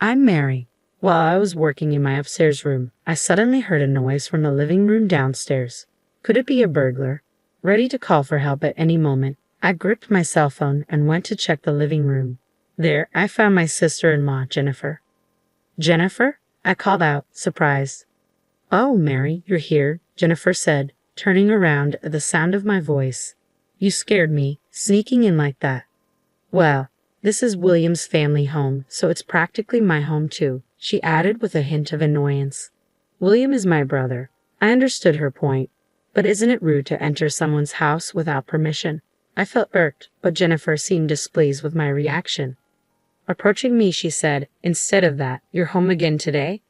I'm Mary. While I was working in my upstairs room, I suddenly heard a noise from the living room downstairs. Could it be a burglar? Ready to call for help at any moment, I gripped my cell phone and went to check the living room. There, I found my sister-in-law, Jennifer. Jennifer? I called out, surprised. Oh, Mary, you're here, Jennifer said, turning around at the sound of my voice. You scared me, sneaking in like that. Well, this is William's family home, so it's practically my home too, she added with a hint of annoyance. William is my brother. I understood her point. But isn't it rude to enter someone's house without permission? I felt irked, but Jennifer seemed displeased with my reaction. Approaching me, she said, instead of that, you're home again today?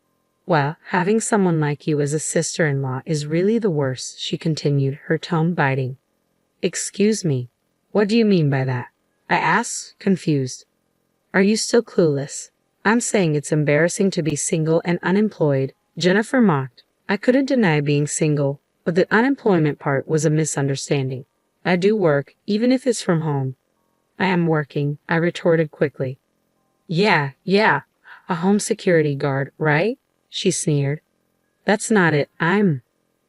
Well, having someone like you as a sister-in-law is really the worst, she continued, her tone biting. Excuse me, what do you mean by that? I asked, confused. Are you still clueless? I'm saying it's embarrassing to be single and unemployed, Jennifer mocked. I couldn't deny being single, but the unemployment part was a misunderstanding. I do work, even if it's from home. I am working, I retorted quickly. Yeah, a home security guard, right? She sneered. That's not it,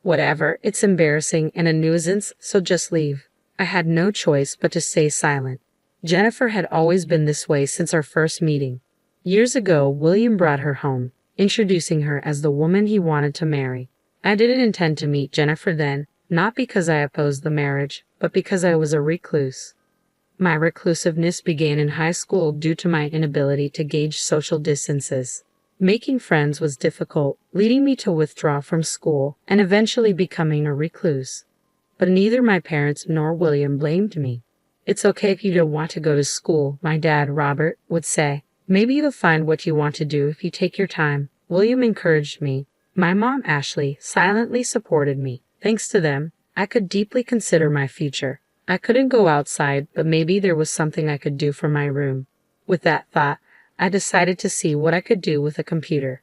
Whatever, it's embarrassing and a nuisance, so just leave. I had no choice but to stay silent. Jennifer had always been this way since our first meeting. Years ago, William brought her home, introducing her as the woman he wanted to marry. I didn't intend to meet Jennifer then, not because I opposed the marriage, but because I was a recluse. My reclusiveness began in high school due to my inability to gauge social distances. Making friends was difficult, leading me to withdraw from school and eventually becoming a recluse. But neither my parents nor William blamed me. It's okay if you don't want to go to school, my dad, Robert, would say. Maybe you'll find what you want to do if you take your time. William encouraged me. My mom, Ashley, silently supported me. Thanks to them, I could deeply consider my future. I couldn't go outside, but maybe there was something I could do from my room. With that thought, I decided to see what I could do with a computer.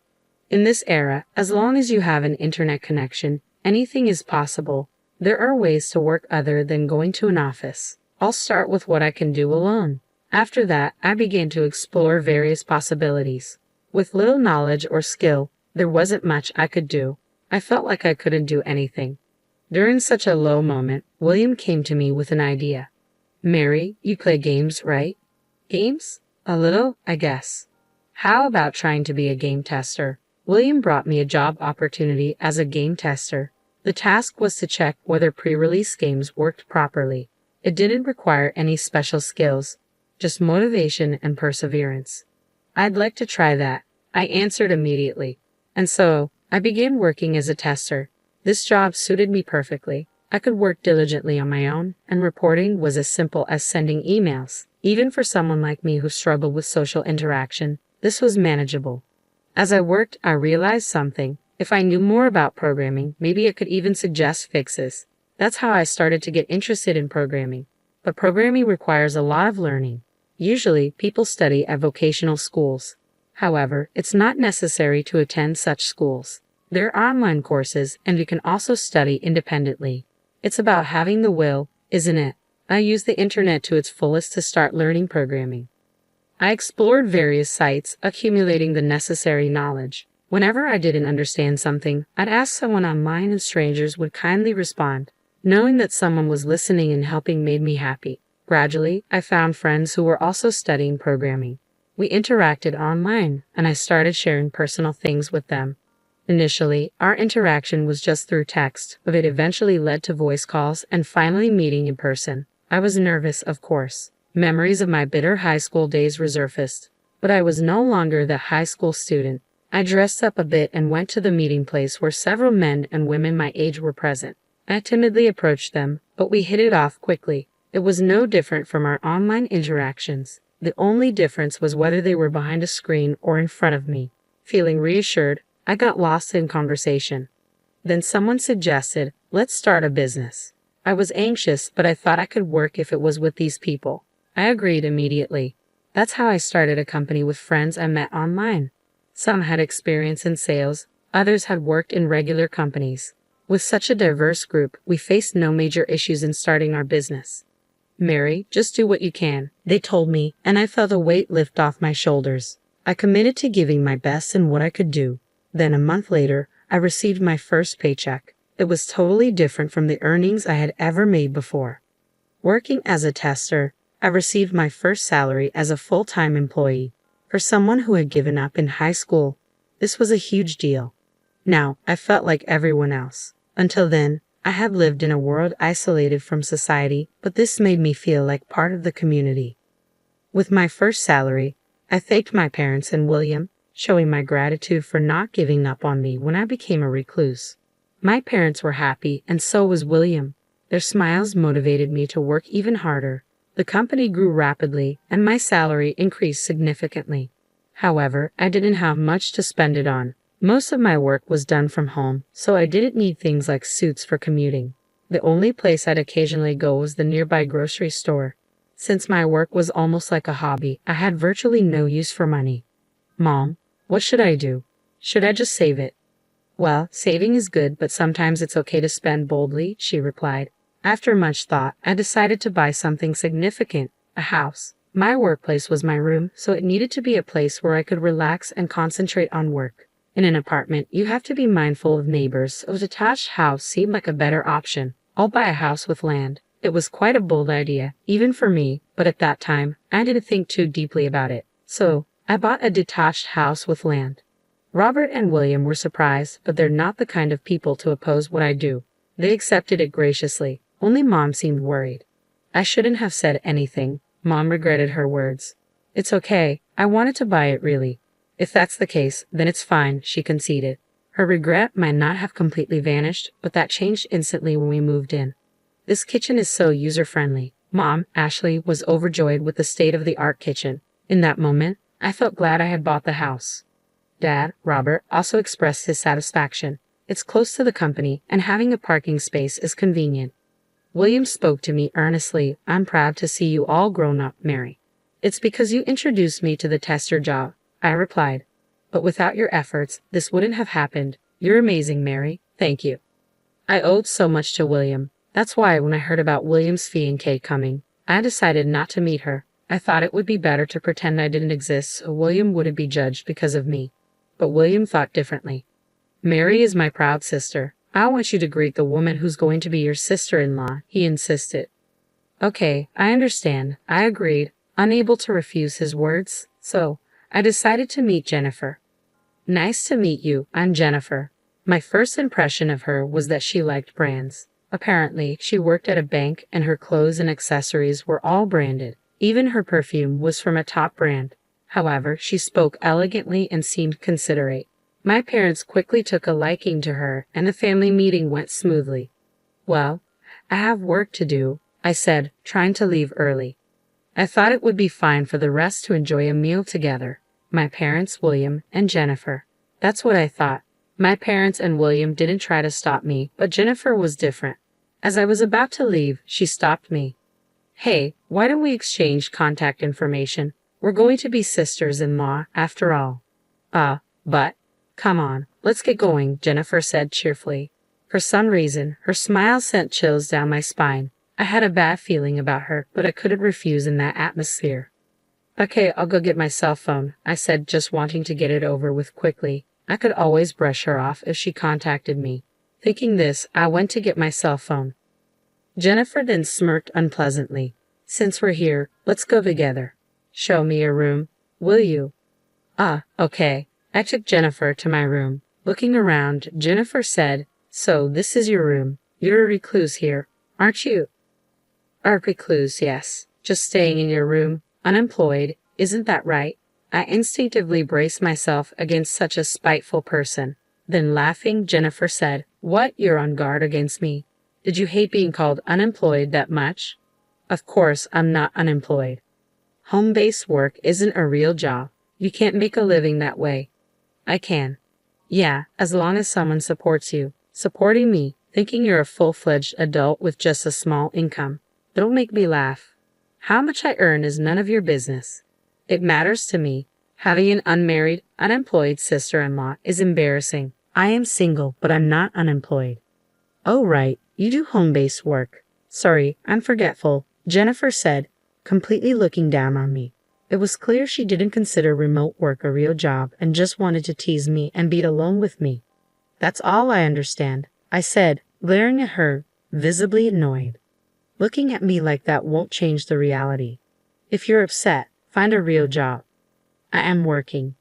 In this era, as long as you have an internet connection, anything is possible. There are ways to work other than going to an office. I'll start with what I can do alone. After that, I began to explore various possibilities. With little knowledge or skill, there wasn't much I could do. I felt like I couldn't do anything. During such a low moment, William came to me with an idea. Mary, you play games, right? Games? A little, I guess. How about trying to be a game tester? William brought me a job opportunity as a game tester. The task was to check whether pre-release games worked properly. It didn't require any special skills, just motivation and perseverance. I'd like to try that, I answered immediately. And so, I began working as a tester. This job suited me perfectly. I could work diligently on my own, and reporting was as simple as sending emails. Even for someone like me who struggled with social interaction, this was manageable. As I worked, I realized something. If I knew more about programming, maybe I could even suggest fixes. That's how I started to get interested in programming. But programming requires a lot of learning. Usually, people study at vocational schools. However, it's not necessary to attend such schools. There are online courses, and you can also study independently. It's about having the will, isn't it? I used the internet to its fullest to start learning programming. I explored various sites, accumulating the necessary knowledge. Whenever I didn't understand something, I'd ask someone online and strangers would kindly respond. Knowing that someone was listening and helping made me happy. Gradually, I found friends who were also studying programming. We interacted online, and I started sharing personal things with them. Initially, our interaction was just through text, but it eventually led to voice calls and finally meeting in person. I was nervous, of course. Memories of my bitter high school days resurfaced. But I was no longer the high school student. I dressed up a bit and went to the meeting place where several men and women my age were present. I timidly approached them, but we hit it off quickly. It was no different from our online interactions. The only difference was whether they were behind a screen or in front of me. Feeling reassured, I got lost in conversation. Then someone suggested, let's start a business. I was anxious, but I thought I could work if it was with these people. I agreed immediately. That's how I started a company with friends I met online. Some had experience in sales, others had worked in regular companies. With such a diverse group, we faced no major issues in starting our business. Mary, just do what you can, they told me, and I felt a weight lift off my shoulders. I committed to giving my best in what I could do. Then a month later, I received my first paycheck. It was totally different from the earnings I had ever made before. Working as a tester, I received my first salary as a full-time employee. For someone who had given up in high school, this was a huge deal. Now, I felt like everyone else. Until then, I had lived in a world isolated from society, but this made me feel like part of the community. With my first salary, I thanked my parents and William, showing my gratitude for not giving up on me when I became a recluse. My parents were happy, and so was William. Their smiles motivated me to work even harder. The company grew rapidly, and my salary increased significantly. However, I didn't have much to spend it on. Most of my work was done from home, so I didn't need things like suits for commuting. The only place I'd occasionally go was the nearby grocery store. Since my work was almost like a hobby, I had virtually no use for money. Mom, what should I do? Should I just save it? Well, saving is good, but sometimes it's okay to spend boldly, she replied. After much thought, I decided to buy something significant, a house. My workplace was my room, so it needed to be a place where I could relax and concentrate on work. In an apartment, you have to be mindful of neighbors, so a detached house seemed like a better option. I'll buy a house with land. It was quite a bold idea, even for me, but at that time, I didn't think too deeply about it. So, I bought a detached house with land. Robert and William were surprised, but they're not the kind of people to oppose what I do. They accepted it graciously. Only Mom seemed worried. I shouldn't have said anything. Mom regretted her words. It's okay. I wanted to buy it really. If that's the case, then it's fine, she conceded. Her regret might not have completely vanished, but that changed instantly when we moved in. This kitchen is so user-friendly. Mom, Ashley, was overjoyed with the state-of-the-art kitchen. In that moment, I felt glad I had bought the house. Dad, Robert, also expressed his satisfaction. It's close to the company, and having a parking space is convenient. William spoke to me earnestly. I'm proud to see you all grown up, Mary. It's because you introduced me to the tester job, I replied. But without your efforts, this wouldn't have happened. You're amazing, Mary. Thank you. I owed so much to William. That's why when I heard about William's fee and Kate coming, I decided not to meet her. I thought it would be better to pretend I didn't exist so William wouldn't be judged because of me. But William thought differently. Mary is my proud sister. I want you to greet the woman who's going to be your sister-in-law, he insisted. Okay, I understand. I agreed, unable to refuse his words. So, I decided to meet Jennifer. Nice to meet you. I'm Jennifer. My first impression of her was that she liked brands. Apparently, she worked at a bank and her clothes and accessories were all branded. Even her perfume was from a top brand. However, she spoke elegantly and seemed considerate. My parents quickly took a liking to her, and the family meeting went smoothly. Well, I have work to do, I said, trying to leave early. I thought it would be fine for the rest to enjoy a meal together. My parents, William, and Jennifer. That's what I thought. My parents and William didn't try to stop me, but Jennifer was different. As I was about to leave, she stopped me. Hey, why don't we exchange contact information? We're going to be sisters-in-law, after all. But, come on, let's get going, Jennifer said cheerfully. For some reason, her smile sent chills down my spine. I had a bad feeling about her, but I couldn't refuse in that atmosphere. Okay, I'll go get my cell phone, I said, just wanting to get it over with quickly. I could always brush her off if she contacted me. Thinking this, I went to get my cell phone. Jennifer then smirked unpleasantly. Since we're here, let's go together. Show me your room, will you? Okay. I took Jennifer to my room. Looking around, Jennifer said, So, this is your room. You're a recluse here, aren't you? A recluse, yes. Just staying in your room, unemployed, isn't that right? I instinctively braced myself against such a spiteful person. Then laughing, Jennifer said, What, you're on guard against me? Did you hate being called unemployed that much? Of course, I'm not unemployed. Home-based work isn't a real job. You can't make a living that way. I can. Yeah, as long as someone supports you. Supporting me, thinking you're a full-fledged adult with just a small income. Don't make me laugh. How much I earn is none of your business. It matters to me. Having an unmarried, unemployed sister-in-law is embarrassing. I am single, but I'm not unemployed. Oh, right, you do home-based work. Sorry, I'm forgetful, Jennifer said, completely looking down on me. It was clear she didn't consider remote work a real job and just wanted to tease me and be alone with me. That's all I understand, I said, glaring at her, visibly annoyed. Looking at me like that won't change the reality. If you're upset, find a real job. I am working.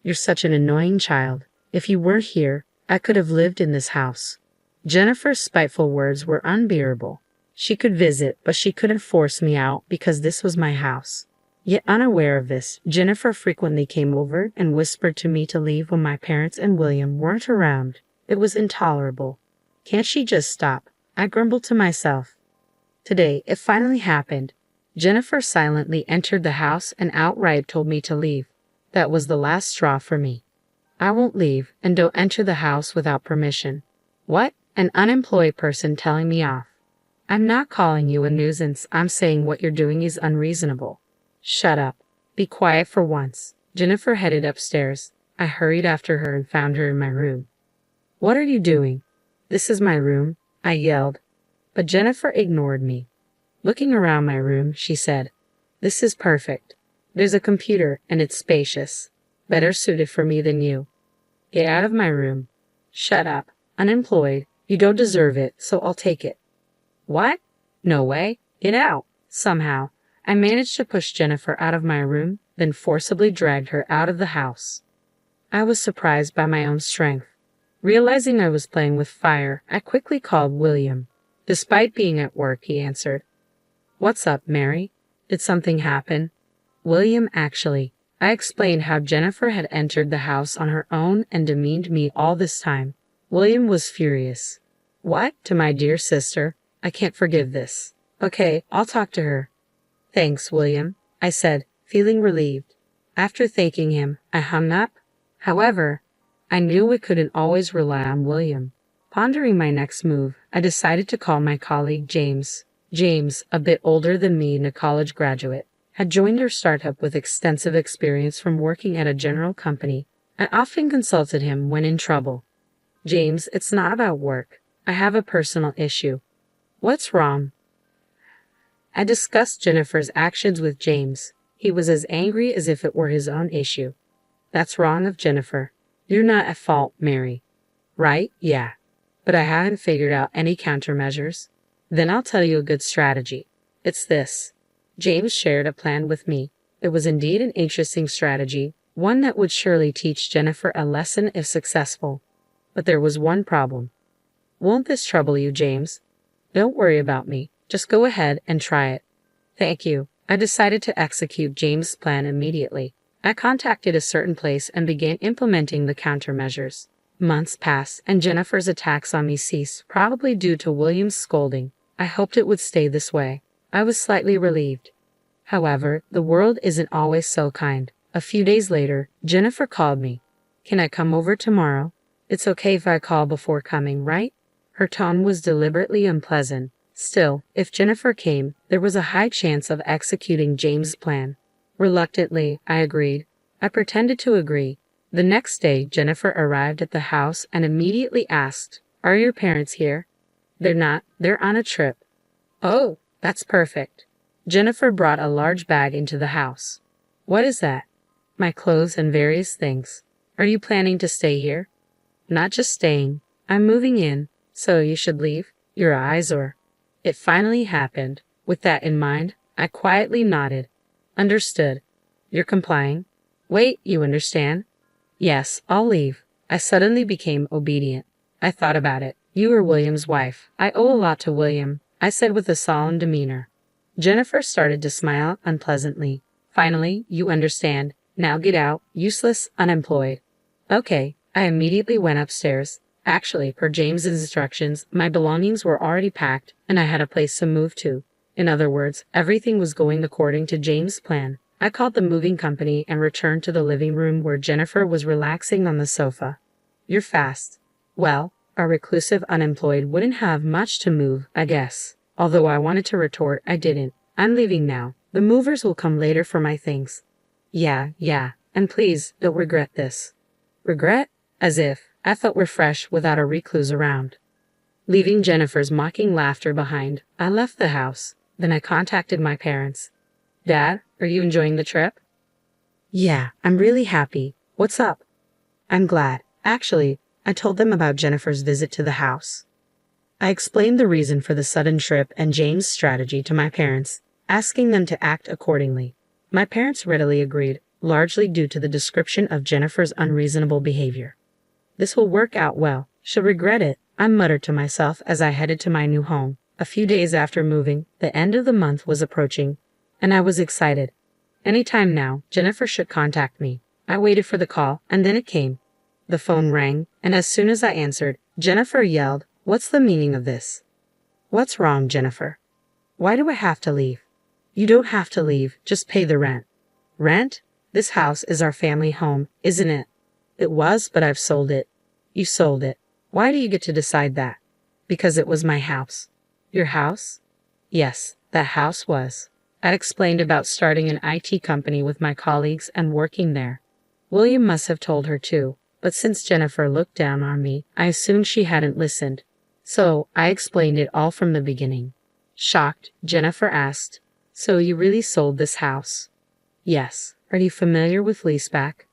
You're such an annoying child. If you weren't here, I could have lived in this house. Jennifer's spiteful words were unbearable. She could visit, but she couldn't force me out because this was my house. Yet unaware of this, Jennifer frequently came over and whispered to me to leave when my parents and William weren't around. It was intolerable. Can't she just stop? I grumbled to myself. Today, it finally happened. Jennifer silently entered the house and outright told me to leave. That was the last straw for me. I won't leave, and don't enter the house without permission. What? An unemployed person telling me off. I'm not calling you a nuisance. I'm saying what you're doing is unreasonable. Shut up. Be quiet for once. Jennifer headed upstairs. I hurried after her and found her in my room. What are you doing? This is my room, I yelled. But Jennifer ignored me. Looking around my room, she said, This is perfect. There's a computer and it's spacious. Better suited for me than you. Get out of my room. Shut up. Unemployed. You don't deserve it, so I'll take it. What? No way. Get out. Somehow, I managed to push Jennifer out of my room, then forcibly dragged her out of the house. I was surprised by my own strength. Realizing I was playing with fire, I quickly called William. Despite being at work, he answered. What's up, Mary? Did something happen? William, actually. I explained how Jennifer had entered the house on her own and demeaned me all this time. William was furious. What? To my dear sister? I can't forgive this. Okay, I'll talk to her. Thanks, William, I said, feeling relieved. After thanking him, I hung up. However, I knew we couldn't always rely on William. Pondering my next move, I decided to call my colleague James. James, a bit older than me and a college graduate, had joined our startup with extensive experience from working at a general company. I often consulted him when in trouble. James, it's not about work. I have a personal issue. What's wrong? I discussed Jennifer's actions with James. He was as angry as if it were his own issue. That's wrong of Jennifer. You're not at fault, Mary. Right? Yeah. But I haven't figured out any countermeasures. Then I'll tell you a good strategy. It's this. James shared a plan with me. It was indeed an interesting strategy, one that would surely teach Jennifer a lesson if successful. But there was one problem. Won't this trouble you, James? Don't worry about me. Just go ahead and try it. Thank you. I decided to execute James' plan immediately. I contacted a certain place and began implementing the countermeasures. Months passed, and Jennifer's attacks on me ceased, probably due to William's scolding. I hoped it would stay this way. I was slightly relieved. However, the world isn't always so kind. A few days later, Jennifer called me. Can I come over tomorrow? It's okay if I call before coming, right? Her tone was deliberately unpleasant. Still, if Jennifer came, there was a high chance of executing James' plan. Reluctantly, I agreed. I pretended to agree. The next day, Jennifer arrived at the house and immediately asked, Are your parents here? They're not. They're on a trip. Oh, that's perfect. Jennifer brought a large bag into the house. What is that? My clothes and various things. Are you planning to stay here? Not just staying. I'm moving in, so you should leave. Your eyes or... It finally happened. With that in mind, I quietly nodded. Understood. You're complying? Wait, you understand? Yes, I'll leave. I suddenly became obedient. I thought about it. You are William's wife. I owe a lot to William, I said with a solemn demeanor. Jennifer started to smile unpleasantly. Finally, you understand. Now get out, useless, unemployed. Okay, I immediately went upstairs. Actually, per James's instructions, my belongings were already packed, and I had a place to move to. In other words, everything was going according to James' plan. I called the moving company and returned to the living room where Jennifer was relaxing on the sofa. You're fast. Well, a reclusive unemployed wouldn't have much to move, I guess. Although I wanted to retort, I didn't. I'm leaving now. The movers will come later for my things. Yeah, and please, don't regret this. Regret? As if. I thought we're fresh without a recluse around. Leaving Jennifer's mocking laughter behind, I left the house. Then I contacted my parents. Dad, are you enjoying the trip? Yeah, I'm really happy. What's up? I'm glad. Actually, I told them about Jennifer's visit to the house. I explained the reason for the sudden trip and James' strategy to my parents, asking them to act accordingly. My parents readily agreed, largely due to the description of Jennifer's unreasonable behavior. This will work out well. She'll regret it, I muttered to myself as I headed to my new home. A few days after moving, the end of the month was approaching, and I was excited. Any time now, Jennifer should contact me. I waited for the call, and then it came. The phone rang, and as soon as I answered, Jennifer yelled, "What's the meaning of this?" "What's wrong, Jennifer? Why do I have to leave?" "You don't have to leave, just pay the rent." "Rent? This house is our family home, isn't it?" "It was, but I've sold it." "You sold it. Why do you get to decide that?" "Because it was my house." "Your house?" "Yes, that house was." I'd explained about starting an IT company with my colleagues and working there. William must have told her too, but since Jennifer looked down on me, I assumed she hadn't listened. So I explained it all from the beginning. Shocked, Jennifer asked, "So you really sold this house?" "Yes. Are you familiar with leaseback?"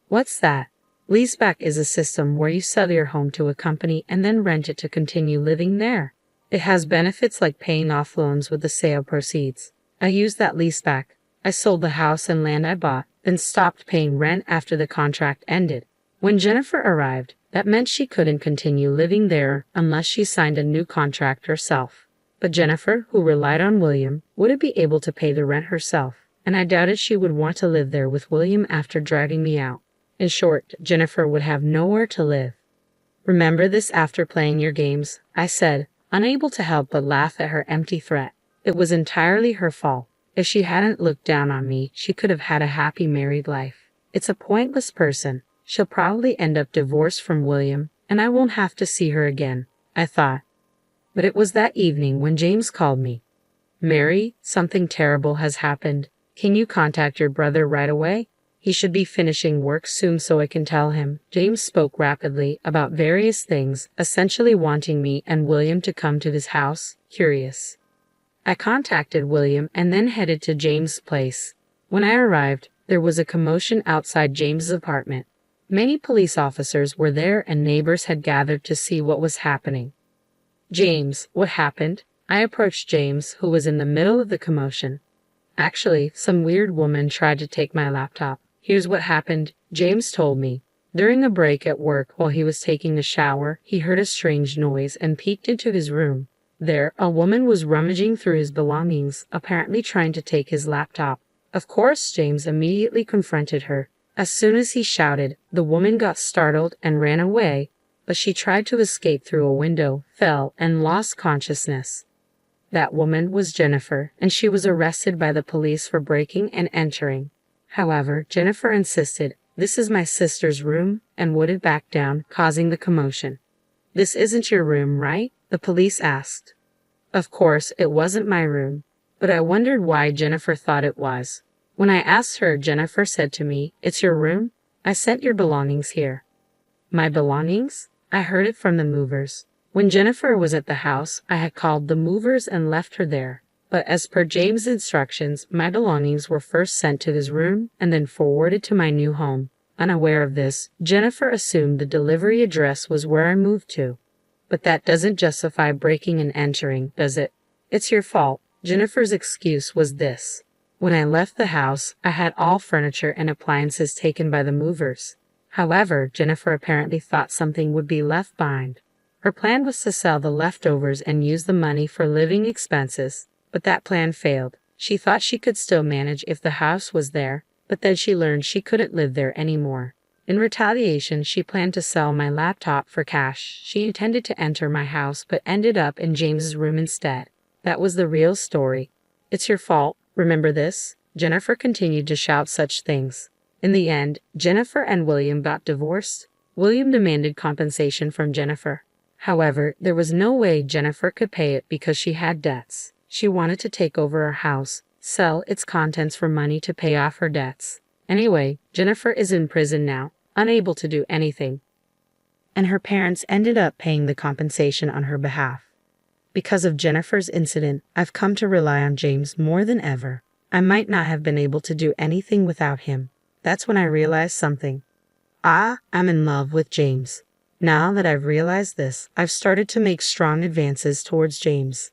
"What's that?" "Leaseback is a system where you sell your home to a company and then rent it to continue living there. It has benefits like paying off loans with the sale proceeds. I used that leaseback. I sold the house and land I bought, then stopped paying rent after the contract ended. When Jennifer arrived, that meant she couldn't continue living there unless she signed a new contract herself. But Jennifer, who relied on William, wouldn't be able to pay the rent herself, and I doubted she would want to live there with William after driving me out. In short, Jennifer would have nowhere to live. "Remember this after playing your games," I said, unable to help but laugh at her empty threat. It was entirely her fault. If she hadn't looked down on me, she could have had a happy married life. It's a pointless person. She'll probably end up divorced from William, and I won't have to see her again, I thought. But it was that evening when James called me. "Mary, something terrible has happened. Can you contact your brother right away? He should be finishing work soon so I can tell him." James spoke rapidly about various things, essentially wanting me and William to come to his house, curious. I contacted William and then headed to James' place. When I arrived, there was a commotion outside James's apartment. Many police officers were there and neighbors had gathered to see what was happening. "James, what happened?" I approached James, who was in the middle of the commotion. "Actually, some weird woman tried to take my laptop. Here's what happened," James told me. During a break at work while he was taking a shower, he heard a strange noise and peeked into his room. There, a woman was rummaging through his belongings, apparently trying to take his laptop. Of course, James immediately confronted her. As soon as he shouted, the woman got startled and ran away, but she tried to escape through a window, fell, and lost consciousness. That woman was Jennifer, and she was arrested by the police for breaking and entering. However, Jennifer insisted, "This is my sister's room," and wouldn't back down, causing the commotion. "This isn't your room, right?" the police asked. Of course, it wasn't my room, but I wondered why Jennifer thought it was. When I asked her, Jennifer said to me, "It's your room? I sent your belongings here." My belongings? I heard it from the movers. When Jennifer was at the house, I had called the movers and left her there. But as per James' instructions, my belongings were first sent to his room and then forwarded to my new home. Unaware of this, Jennifer assumed the delivery address was where I moved to. But that doesn't justify breaking and entering, does it? "It's your fault." Jennifer's excuse was this. When I left the house, I had all furniture and appliances taken by the movers. However, Jennifer apparently thought something would be left behind. Her plan was to sell the leftovers and use the money for living expenses, but that plan failed. She thought she could still manage if the house was there, but then she learned she couldn't live there anymore. In retaliation, she planned to sell my laptop for cash. She intended to enter my house but ended up in James's room instead. That was the real story. "It's your fault. Remember this?" Jennifer continued to shout such things. In the end, Jennifer and William got divorced. William demanded compensation from Jennifer. However, there was no way Jennifer could pay it because she had debts. She wanted to take over our house, sell its contents for money to pay off her debts. Anyway, Jennifer is in prison now, unable to do anything. And her parents ended up paying the compensation on her behalf. Because of Jennifer's incident, I've come to rely on James more than ever. I might not have been able to do anything without him. That's when I realized something. I'm in love with James. Now that I've realized this, I've started to make strong advances towards James.